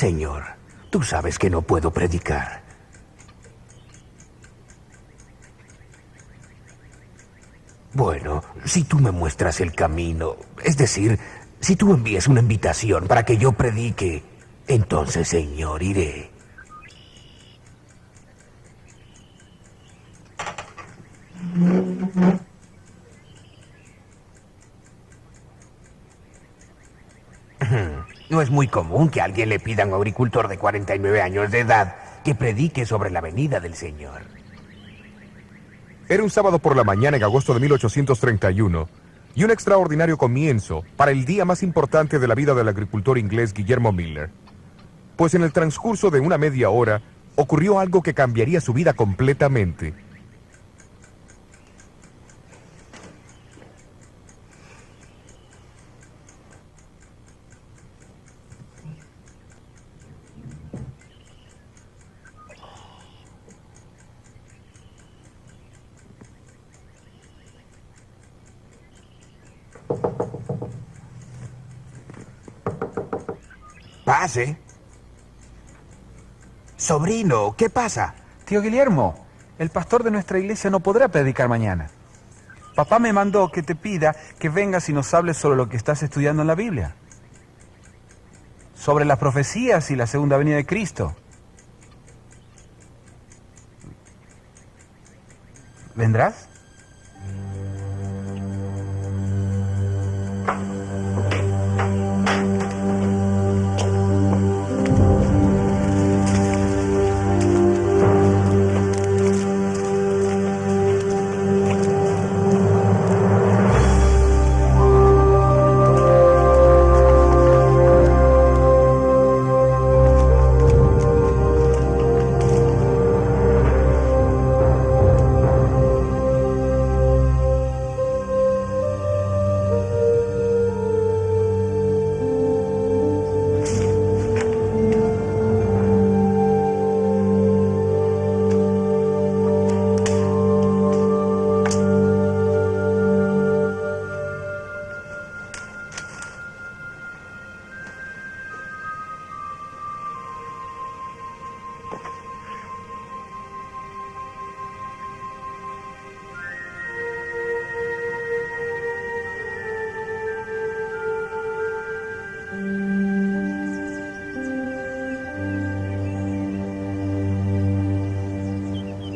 Señor, tú sabes que no puedo predicar. Bueno, si tú me muestras el camino, es decir, si tú envías una invitación para que yo predique, entonces, Señor, iré. No es muy común que alguien le pida a un agricultor de 49 años de edad que predique sobre la venida del Señor. Era un sábado por la mañana en agosto de 1831, y un extraordinario comienzo para el día más importante de la vida del agricultor inglés Guillermo Miller. Pues en el transcurso de una media hora, ocurrió algo que cambiaría su vida completamente. Pase. Sobrino, ¿qué pasa? Tío Guillermo, el pastor de nuestra iglesia no podrá predicar mañana. Papá me mandó que te pida que vengas y nos hables sobre lo que estás estudiando en la Biblia. Sobre las profecías y la segunda venida de Cristo. ¿Vendrás?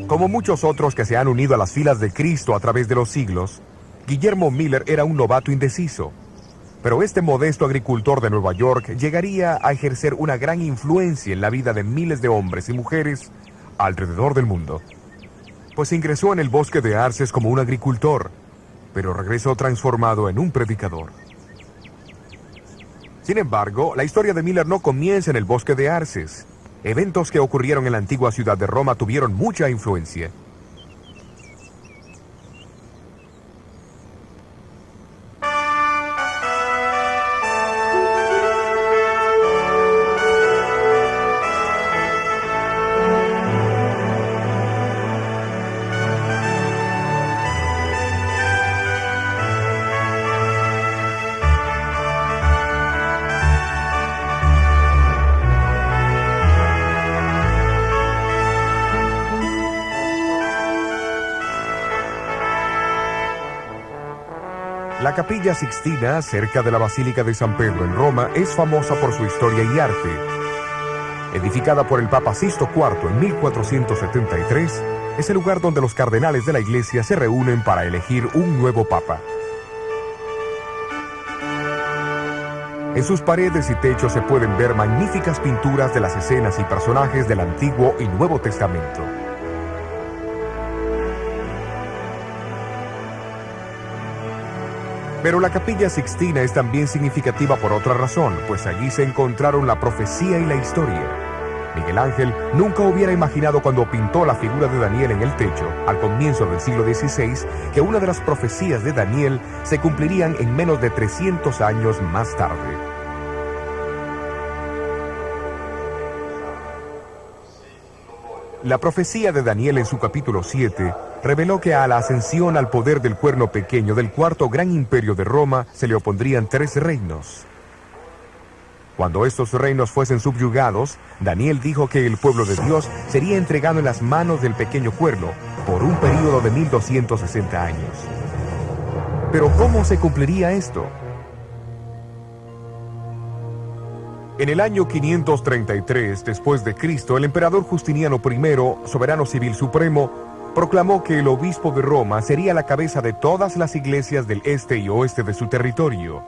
Como muchos otros que se han unido a las filas de Cristo a través de los siglos, Guillermo Miller era un novato indeciso. Pero este modesto agricultor de Nueva York llegaría a ejercer una gran influencia en la vida de miles de hombres y mujeres alrededor del mundo. Pues ingresó en el bosque de Arces como un agricultor, pero regresó transformado en un predicador. Sin embargo, la historia de Miller no comienza en el bosque de Arces. Eventos que ocurrieron en la antigua ciudad de Roma tuvieron mucha influencia. La Capilla Sixtina, cerca de la Basílica de San Pedro en Roma, es famosa por su historia y arte. Edificada por el Papa Sisto IV en 1473, es el lugar donde los cardenales de la Iglesia se reúnen para elegir un nuevo Papa. En sus paredes y techos se pueden ver magníficas pinturas de las escenas y personajes del Antiguo y Nuevo Testamento. Pero la Capilla Sixtina es también significativa por otra razón, pues allí se encontraron la profecía y la historia. Miguel Ángel nunca hubiera imaginado cuando pintó la figura de Daniel en el techo, al comienzo del siglo XVI, que una de las profecías de Daniel se cumplirían en menos de 300 años más tarde. La profecía de Daniel en su capítulo 7 reveló que a la ascensión al poder del cuerno pequeño del cuarto gran imperio de Roma se le opondrían 3 reinos. Cuando estos reinos fuesen subyugados, Daniel dijo que el pueblo de Dios sería entregado en las manos del pequeño cuerno por un período de 1260 años. Pero ¿cómo se cumpliría esto? En el año 533 después de Cristo, el emperador Justiniano I, soberano civil supremo, proclamó que el obispo de Roma sería la cabeza de todas las iglesias del este y oeste de su territorio.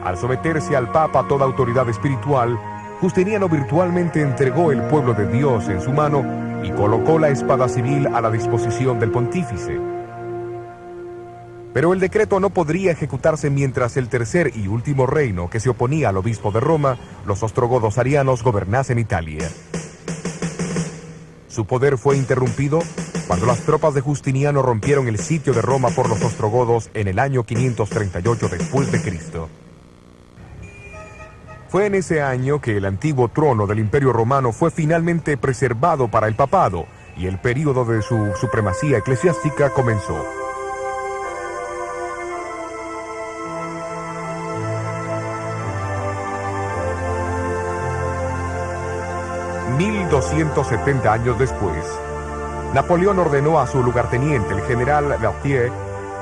Al someterse al Papa toda autoridad espiritual, Justiniano virtualmente entregó el pueblo de Dios en su mano y colocó la espada civil a la disposición del pontífice. Pero el decreto no podría ejecutarse mientras el tercer y último reino que se oponía al obispo de Roma, los ostrogodos arianos, gobernasen Italia. Su poder fue interrumpido cuando las tropas de Justiniano rompieron el sitio de Roma por los ostrogodos en el año 538 después de Cristo. Fue en ese año que el antiguo trono del Imperio Romano fue finalmente preservado para el papado y el período de su supremacía eclesiástica comenzó. $1270 años después, Napoleón ordenó a su lugarteniente, el general Berthier,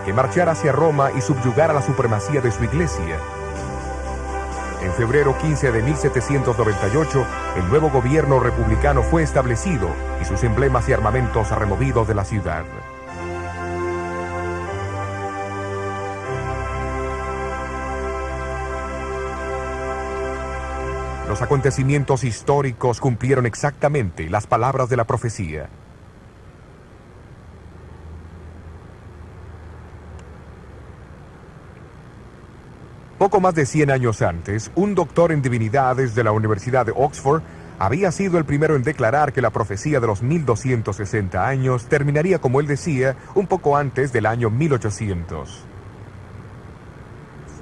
que marchara hacia Roma y subyugara la supremacía de su iglesia. En febrero 15 de 1798, el nuevo gobierno republicano fue establecido y sus emblemas y armamentos removidos de la ciudad. Los acontecimientos históricos cumplieron exactamente las palabras de la profecía. Poco más de 100 años antes, un doctor en divinidades de la Universidad de Oxford había sido el primero en declarar que la profecía de los 1260 años terminaría, como él decía, un poco antes del año 1800.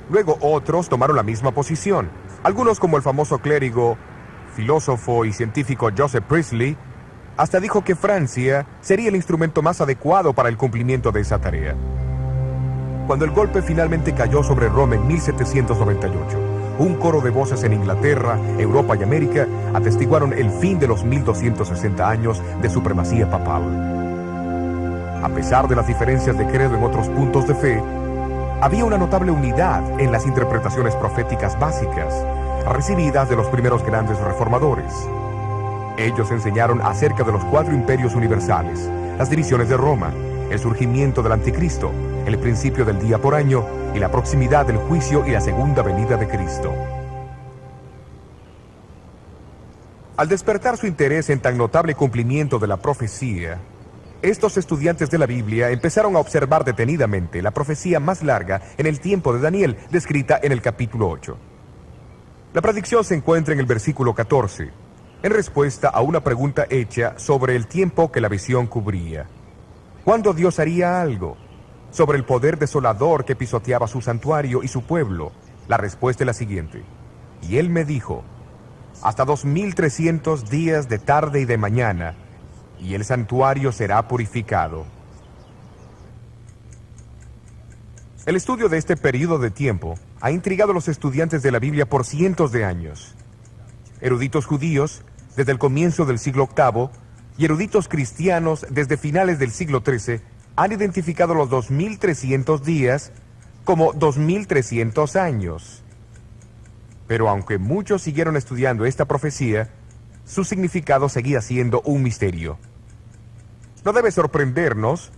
Luego otros tomaron la misma posición. Algunos, como el famoso clérigo, filósofo y científico Joseph Priestley, hasta dijo que Francia sería el instrumento más adecuado para el cumplimiento de esa tarea. Cuando el golpe finalmente cayó sobre Roma en 1798, un coro de voces en Inglaterra, Europa y América atestiguaron el fin de los 1260 años de supremacía papal. A pesar de las diferencias de credo en otros puntos de fe, había una notable unidad en las interpretaciones proféticas básicas, recibidas de los primeros grandes reformadores. Ellos enseñaron acerca de los 4 imperios universales, las divisiones de Roma, el surgimiento del anticristo, el principio del día por año y la proximidad del juicio y la segunda venida de Cristo. Al despertar su interés en tan notable cumplimiento de la profecía, estos estudiantes de la Biblia empezaron a observar detenidamente la profecía más larga en el tiempo de Daniel, descrita en el capítulo 8. La predicción se encuentra en el versículo 14, en respuesta a una pregunta hecha sobre el tiempo que la visión cubría. ¿Cuándo Dios haría algo? Sobre el poder desolador que pisoteaba su santuario y su pueblo. La respuesta es la siguiente. Y él me dijo, hasta 2300 días de tarde y de mañana, y el santuario será purificado. El estudio de este periodo de tiempo ha intrigado a los estudiantes de la Biblia por cientos de años. Eruditos judíos, desde el comienzo del siglo VIII, y eruditos cristianos, desde finales del siglo XIII, han identificado los 2300 días como 2300 años. Pero aunque muchos siguieron estudiando esta profecía, su significado seguía siendo un misterio. No debe sorprendernos,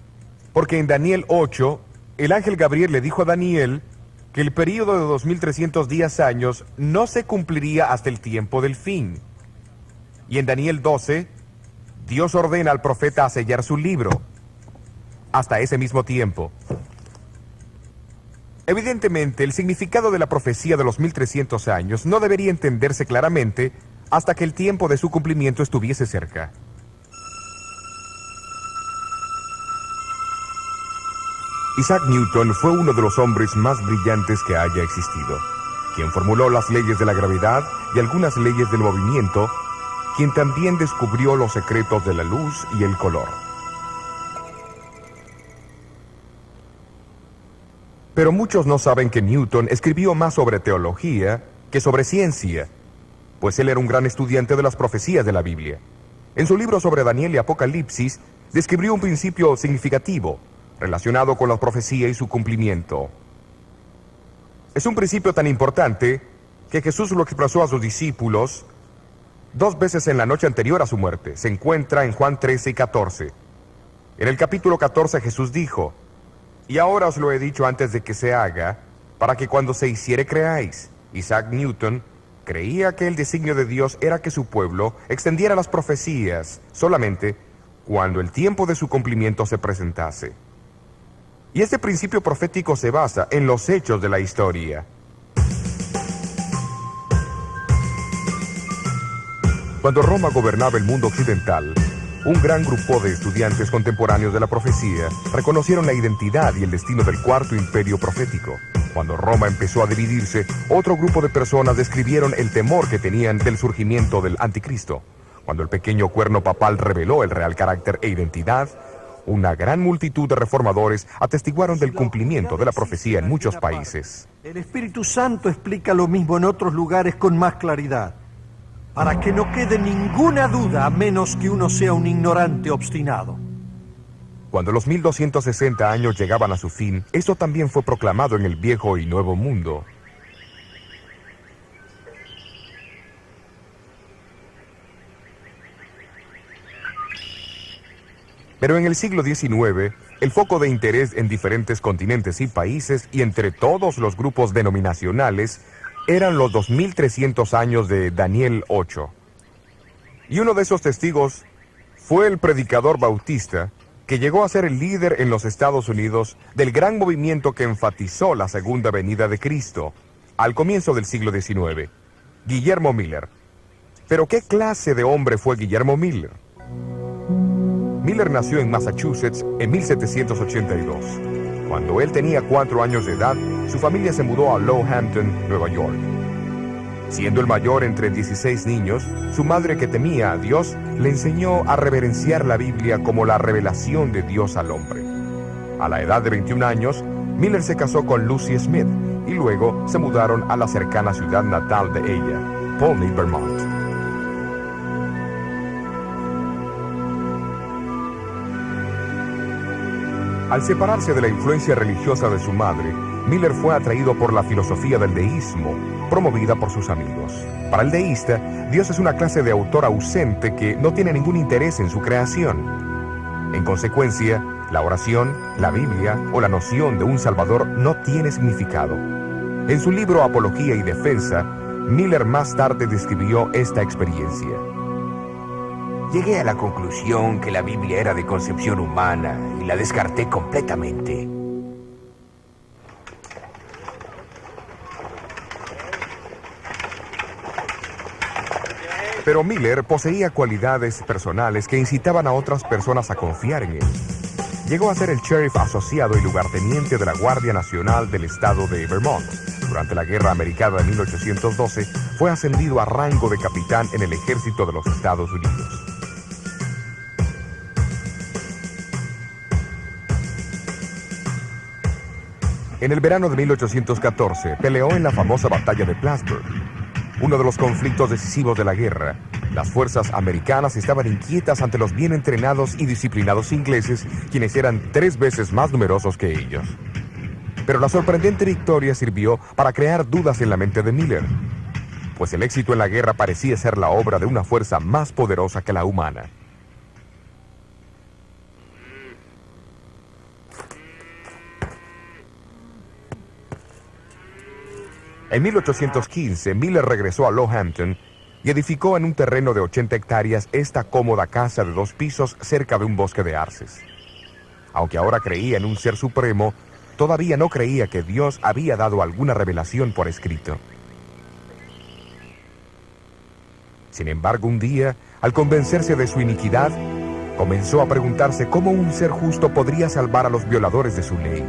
porque en Daniel 8, el ángel Gabriel le dijo a Daniel que el período de 2300 días años no se cumpliría hasta el tiempo del fin. Y en Daniel 12, Dios ordena al profeta a sellar su libro hasta ese mismo tiempo. Evidentemente, el significado de la profecía de los 1300 años no debería entenderse claramente hasta que el tiempo de su cumplimiento estuviese cerca. Isaac Newton fue uno de los hombres más brillantes que haya existido, quien formuló las leyes de la gravedad y algunas leyes del movimiento, quien también descubrió los secretos de la luz y el color. Pero muchos no saben que Newton escribió más sobre teología que sobre ciencia, pues él era un gran estudiante de las profecías de la Biblia. En su libro sobre Daniel y Apocalipsis, describió un principio significativo relacionado con la profecía y su cumplimiento. Es un principio tan importante que Jesús lo expresó a sus discípulos 2 veces en la noche anterior a su muerte. Se encuentra en Juan 13 y 14. En el capítulo 14 Jesús dijo: y ahora os lo he dicho antes de que se haga, para que cuando se hiciere creáis. Isaac Newton creía que el designio de Dios era que su pueblo extendiera las profecías solamente cuando el tiempo de su cumplimiento se presentase. Y este principio profético se basa en los hechos de la historia. Cuando Roma gobernaba el mundo occidental, un gran grupo de estudiantes contemporáneos de la profecía reconocieron la identidad y el destino del cuarto imperio profético. Cuando Roma empezó a dividirse, otro grupo de personas describieron el temor que tenían del surgimiento del anticristo. Cuando el pequeño cuerno papal reveló el real carácter e identidad, una gran multitud de reformadores atestiguaron del cumplimiento de la profecía en muchos países. El Espíritu Santo explica lo mismo en otros lugares con más claridad, para que no quede ninguna duda a menos que uno sea un ignorante obstinado. Cuando los 1260 años llegaban a su fin, esto también fue proclamado en el Viejo y Nuevo Mundo. Pero en el siglo XIX, el foco de interés en diferentes continentes y países y entre todos los grupos denominacionales eran los 2300 años de Daniel 8. Y uno de esos testigos fue el predicador bautista que llegó a ser el líder en los Estados Unidos del gran movimiento que enfatizó la segunda venida de Cristo al comienzo del siglo XIX, Guillermo Miller. Pero ¿qué clase de hombre fue Guillermo Miller? Miller nació en Massachusetts en 1782. Cuando él tenía 4 años de edad, su familia se mudó a Lowhampton, Nueva York. Siendo el mayor entre 16 niños, su madre, que temía a Dios, le enseñó a reverenciar la Biblia como la revelación de Dios al hombre. A la edad de 21 años, Miller se casó con Lucy Smith y luego se mudaron a la cercana ciudad natal de ella, Pulteney, Vermont. Al separarse de la influencia religiosa de su madre, Miller fue atraído por la filosofía del deísmo, promovida por sus amigos. Para el deísta, Dios es una clase de autor ausente que no tiene ningún interés en su creación. En consecuencia, la oración, la Biblia o la noción de un Salvador no tiene significado. En su libro Apología y Defensa, Miller más tarde describió esta experiencia. Llegué a la conclusión que la Biblia era de concepción humana y la descarté completamente. Pero Miller poseía cualidades personales que incitaban a otras personas a confiar en él. Llegó a ser el sheriff asociado y lugarteniente de la Guardia Nacional del estado de Vermont. Durante la Guerra Americana de 1812, fue ascendido a rango de capitán en el ejército de los Estados Unidos. En el verano de 1814, peleó en la famosa batalla de Plattsburgh, uno de los conflictos decisivos de la guerra. Las fuerzas americanas estaban inquietas ante los bien entrenados y disciplinados ingleses, quienes eran 3 veces más numerosos que ellos. Pero la sorprendente victoria sirvió para crear dudas en la mente de Miller, pues el éxito en la guerra parecía ser la obra de una fuerza más poderosa que la humana. En 1815, Miller regresó a Lowhampton y edificó en un terreno de 80 hectáreas esta cómoda casa de 2 pisos cerca de un bosque de arces. Aunque ahora creía en un ser supremo, todavía no creía que Dios había dado alguna revelación por escrito. Sin embargo, un día, al convencerse de su iniquidad, comenzó a preguntarse cómo un ser justo podría salvar a los violadores de su ley.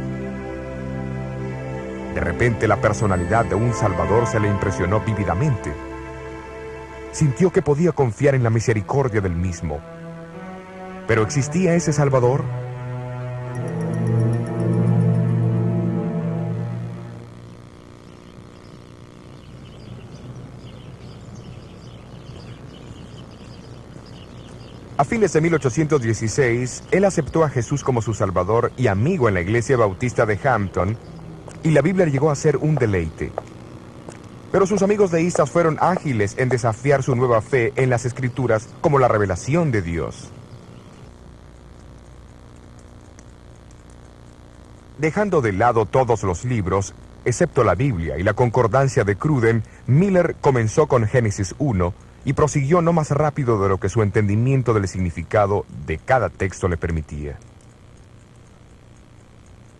De repente, la personalidad de un Salvador se le impresionó vívidamente. Sintió que podía confiar en la misericordia del mismo. ¿Pero existía ese Salvador? A fines de 1816, él aceptó a Jesús como su Salvador y amigo en la iglesia bautista de Hampton, y la Biblia llegó a ser un deleite. Pero sus amigos deístas fueron ágiles en desafiar su nueva fe en las Escrituras como la revelación de Dios. Dejando de lado todos los libros, excepto la Biblia y la concordancia de Cruden, Miller comenzó con Génesis 1 y prosiguió no más rápido de lo que su entendimiento del significado de cada texto le permitía.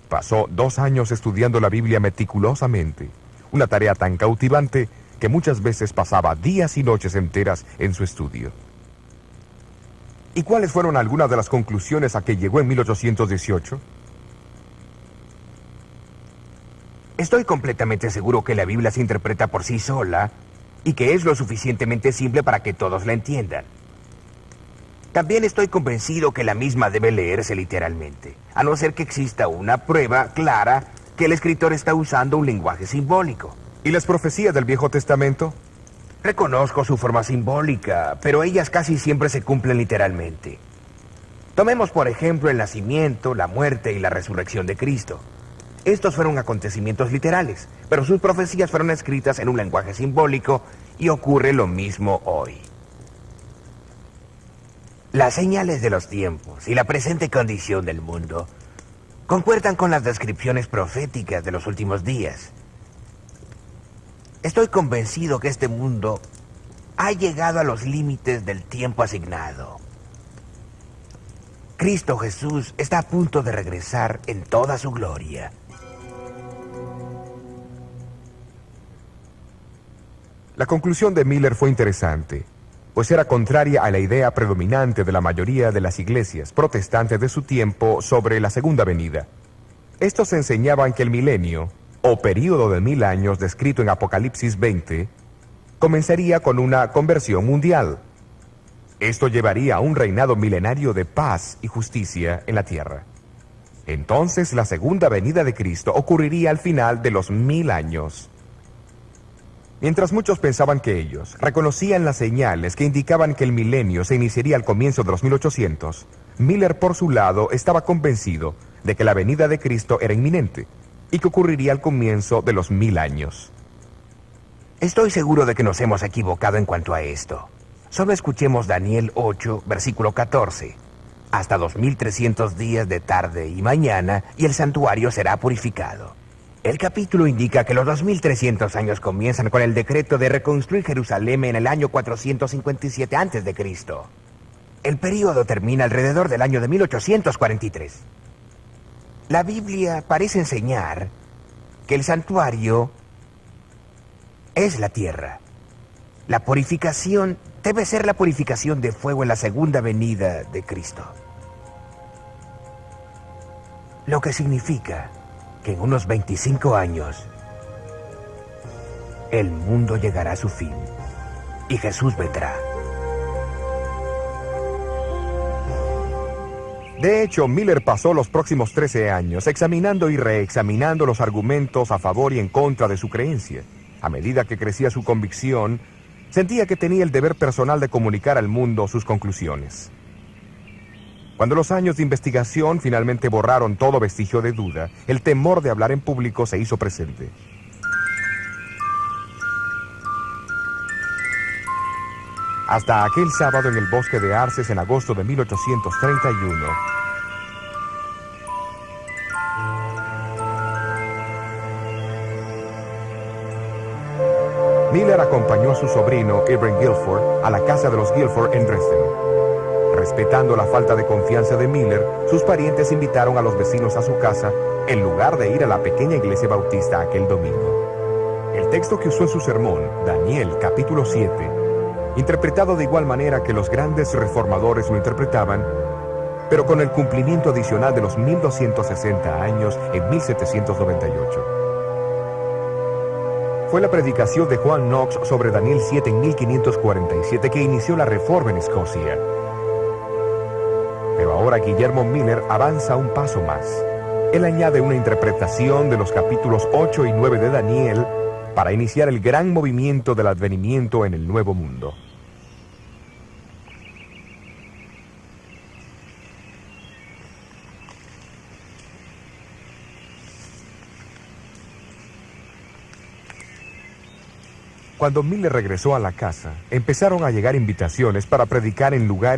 Pasó 2 años estudiando la Biblia meticulosamente, una tarea tan cautivante que muchas veces pasaba días y noches enteras en su estudio. ¿Y cuáles fueron algunas de las conclusiones a que llegó en 1818? Estoy completamente seguro que la Biblia se interpreta por sí sola y que es lo suficientemente simple para que todos la entiendan. También estoy convencido que la misma debe leerse literalmente, a no ser que exista una prueba clara que el escritor está usando un lenguaje simbólico. ¿Y las profecías del Viejo Testamento? Reconozco su forma simbólica, pero ellas casi siempre se cumplen literalmente. Tomemos por ejemplo el nacimiento, la muerte y la resurrección de Cristo. Estos fueron acontecimientos literales, pero sus profecías fueron escritas en un lenguaje simbólico y ocurre lo mismo hoy. Las señales de los tiempos y la presente condición del mundo concuerdan con las descripciones proféticas de los últimos días. Estoy convencido que este mundo ha llegado a los límites del tiempo asignado. Cristo Jesús está a punto de regresar en toda su gloria. La conclusión de Miller fue interesante, pues era contraria a la idea predominante de la mayoría de las iglesias protestantes de su tiempo sobre la segunda venida. Estos enseñaban que el milenio, o período de 1000 años descrito en Apocalipsis 20, comenzaría con una conversión mundial. Esto llevaría a un reinado milenario de paz y justicia en la tierra. Entonces la segunda venida de Cristo ocurriría al final de los 1000 años. Mientras muchos pensaban que ellos reconocían las señales que indicaban que el milenio se iniciaría al comienzo de los 1800, Miller por su lado estaba convencido de que la venida de Cristo era inminente y que ocurriría al comienzo de los 1000 años. Estoy seguro de que nos hemos equivocado en cuanto a esto. Solo escuchemos Daniel 8, versículo 14. Hasta 2300 días de tarde y mañana, y el santuario será purificado. El capítulo indica que los 2300 años comienzan con el decreto de reconstruir Jerusalén en el año 457 a.C. El período termina alrededor del año de 1843. La Biblia parece enseñar que el santuario es la tierra. La purificación debe ser la purificación de fuego en la segunda venida de Cristo. Lo que significa que en unos 25 años el mundo llegará a su fin y Jesús vendrá. De hecho, Miller pasó los próximos 13 años examinando y reexaminando los argumentos a favor y en contra de su creencia. A medida que crecía su convicción, sentía que tenía el deber personal de comunicar al mundo sus conclusiones. Cuando los años de investigación finalmente borraron todo vestigio de duda, el temor de hablar en público se hizo presente. Hasta aquel sábado en el bosque de Arces en agosto de 1831, Miller acompañó a su sobrino, Irving Guilford, a la casa de los Guilford en Dresden. Respetando la falta de confianza de Miller, sus parientes invitaron a los vecinos a su casa en lugar de ir a la pequeña iglesia bautista aquel domingo. El texto que usó en su sermón, Daniel capítulo 7, interpretado de igual manera que los grandes reformadores lo interpretaban, pero con el cumplimiento adicional de los 1260 años en 1798. Fue la predicación de John Knox sobre Daniel 7 en 1547 que inició la reforma en Escocia. Pero ahora Guillermo Miller avanza un paso más. Él añade una interpretación de los capítulos 8 y 9 de Daniel para iniciar el gran movimiento del advenimiento en el Nuevo Mundo. Cuando Miller regresó a la casa, empezaron a llegar invitaciones para predicar en lugares